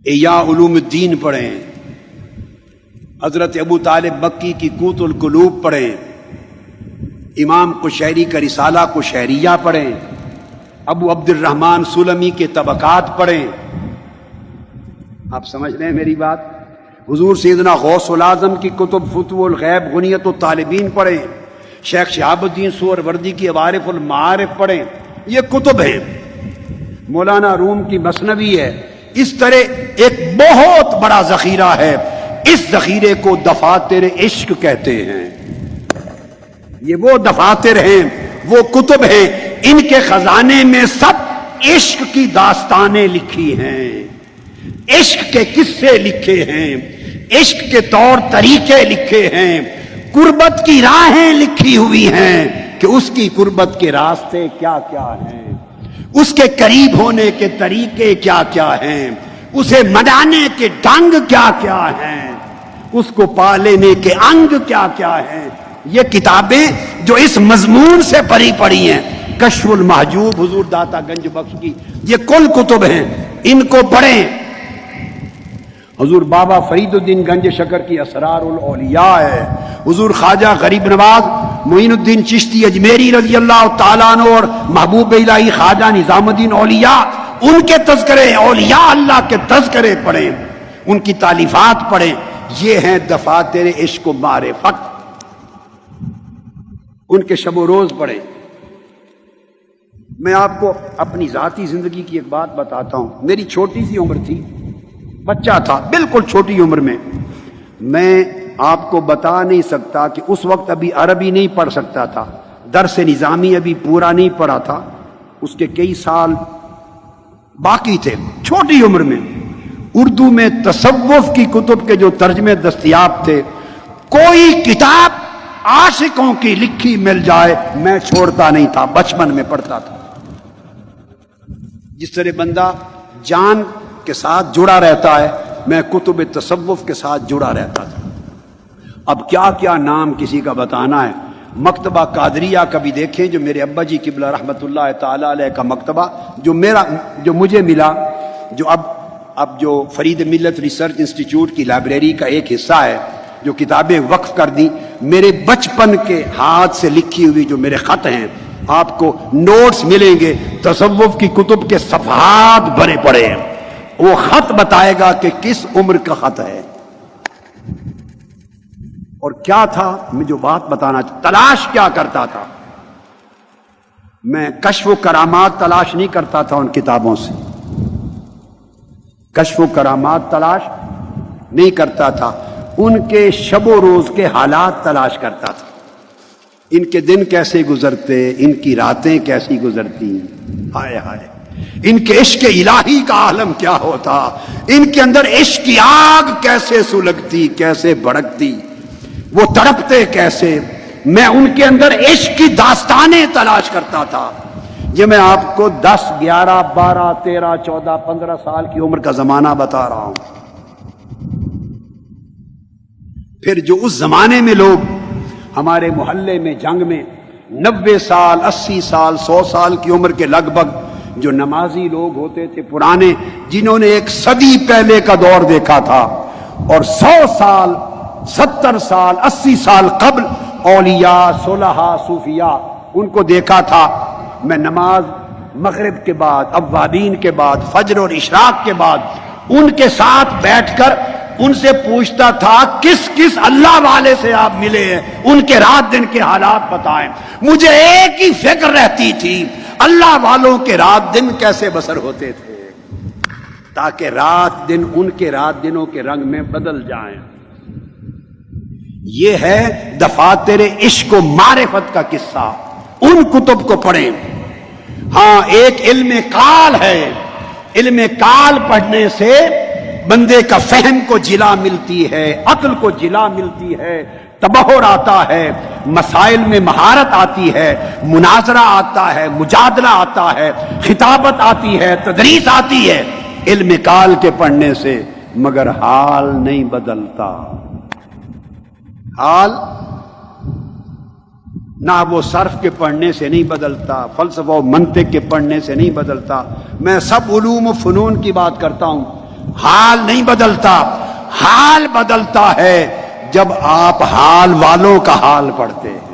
احیاء علوم الدین پڑھیں، حضرت ابو طالب مکی کی قوت القلوب پڑھیں، امام قشیری کا رسالہ قشیریہ پڑھیں، ابو عبد الرحمن سلمی کے طبقات پڑھیں۔ آپ سمجھ رہے ہیں میری بات؟ حضور سیدنا غوث العظم کی کتب فتح الغیب غنیت الطالبین پڑھیں، شیخ شہاب الدین سہروردی کی عوارف المعارف پڑھیں، یہ کتب ہیں۔ مولانا روم کی مثنوی ہے۔ اس طرح ایک بہت بڑا ذخیرہ ہے، اس ذخیرے کو دفاتر عشق کہتے ہیں۔ یہ وہ دفاتر ہیں، وہ کتب ہیں، ان کے خزانے میں سب عشق کی داستانیں لکھی ہیں، عشق کے قصے لکھے ہیں، عشق کے طور طریقے لکھے ہیں، قربت کی راہیں لکھی ہوئی ہیں کہ اس کی قربت کے راستے کیا کیا ہیں، اس کے قریب ہونے کے طریقے کیا کیا ہیں، اسے منانے کے ڈھنگ کیا کیا ہیں، اس کو پا لینے کے انگ کیا کیا ہیں۔ یہ کتابیں جو اس مضمون سے پڑھی پڑھی ہیں، کشف المحجوب حضور داتا گنج بخش کی، یہ کل کتب ہیں، ان کو پڑھیں۔ حضور بابا فرید الدین گنج شکر کی اسرار الاولیاء ہے، حضور خواجہ غریب نواز معین الدین چشتی اجمیری رضی اللہ تعالیٰ عنہ اور محبوب الہی خواجہ نظام الدین اولیاء، ان کے تذکرے، اولیاء اللہ کے تذکرے پڑھیں، ان کی تالیفات پڑھیں۔ یہ ہیں دفاتر عشق و معرفت، ان کے شب و روز پڑھیں۔ میں آپ کو اپنی ذاتی زندگی کی ایک بات بتاتا ہوں۔ میری چھوٹی سی عمر تھی، بچہ تھا، بالکل چھوٹی عمر میں آپ کو بتا نہیں سکتا کہ اس وقت ابھی عربی نہیں پڑھ سکتا تھا، درس نظامی ابھی پورا نہیں پڑھا تھا، اس کے کئی سال باقی تھے۔ چھوٹی عمر میں اردو میں تصوف کی کتب کے جو ترجمے دستیاب تھے، کوئی کتاب عاشقوں کی لکھی مل جائے میں چھوڑتا نہیں تھا، بچپن میں پڑھتا تھا۔ جس طرح بندہ جان کے ساتھ جڑا رہتا ہے، میں کتب تصوف کے ساتھ جڑا رہتا تھا۔ اب کیا کیا نام کسی کا بتانا ہے۔ مکتبہ قادریہ کا بھی دیکھیں، جو میرے ابا جی قبلہ رحمۃ اللہ تعالی علیہ کا مکتبہ، جو مجھے ملا، جو اب جو فرید ملت ریسرچ انسٹیٹیوٹ کی لائبریری کا ایک حصہ ہے، جو کتابیں وقف کر دی، میرے بچپن کے ہاتھ سے لکھی ہوئی جو میرے خط ہیں، آپ کو نوٹس ملیں گے، تصوف کی کتب کے صفحات بھرے پڑے ہیں۔ وہ خط بتائے گا کہ کس عمر کا خط ہے اور کیا تھا۔ میں جو بات بتانا تلاش کیا کرتا تھا، میں کشف و کرامات تلاش نہیں کرتا تھا ان کتابوں سے، کشف و کرامات تلاش نہیں کرتا تھا، ان کے شب و روز کے حالات تلاش کرتا تھا، ان کے دن کیسے گزرتے، ان کی راتیں کیسی گزرتی، ہائے ہائے، ان کے عشق الہی کا عالم کیا ہوتا، ان کے اندر عشق کی آگ کیسے سلگتی، کیسے بھڑکتی، وہ تڑپتے کیسے۔ میں ان کے اندر عشق کی داستانیں تلاش کرتا تھا۔ یہ میں آپ کو 10 11 12 13 14 15 سال کی عمر کا زمانہ بتا رہا ہوں۔ پھر جو اس زمانے میں لوگ ہمارے محلے میں جنگ میں 90 سال 80 سال 100 سال کی عمر کے لگ بھگ جو نمازی لوگ ہوتے تھے پرانے، جنہوں نے ایک صدی پہلے کا دور دیکھا تھا، اور 100 سال 70 سال 80 سال قبل اولیاء صلحاء صوفیاء ان کو دیکھا تھا۔ میں نماز مغرب کے بعد، اوابین کے بعد، فجر اور اشراق کے بعد ان کے ساتھ بیٹھ کر ان سے پوچھتا تھا کس کس اللہ والے سے آپ ملے ہیں، ان کے رات دن کے حالات بتائیں۔ مجھے ایک ہی فکر رہتی تھی، اللہ والوں کے رات دن کیسے بسر ہوتے تھے، تاکہ رات دن ان کے رات دنوں کے رنگ میں بدل جائیں۔ یہ ہے دفاتر عشق و معرفت کا قصہ، ان کتب کو پڑھیں۔ ہاں، ایک علم کال ہے، علم کال پڑھنے سے بندے کا فہم کو جلا ملتی ہے، عقل کو جلا ملتی ہے، تبحر آتا ہے، مسائل میں مہارت آتی ہے، مناظرہ آتا ہے، مجادلہ آتا ہے، خطابت آتی ہے، تدریس آتی ہے علم کال کے پڑھنے سے، مگر حال نہیں بدلتا۔ حال نحو و صرف کے پڑھنے سے نہیں بدلتا، فلسفہ و منطق کے پڑھنے سے نہیں بدلتا۔ میں سب علوم و فنون کی بات کرتا ہوں، حال نہیں بدلتا، حال بدلتا ہے جب آپ حال والوں کا حال پڑھتے ہیں۔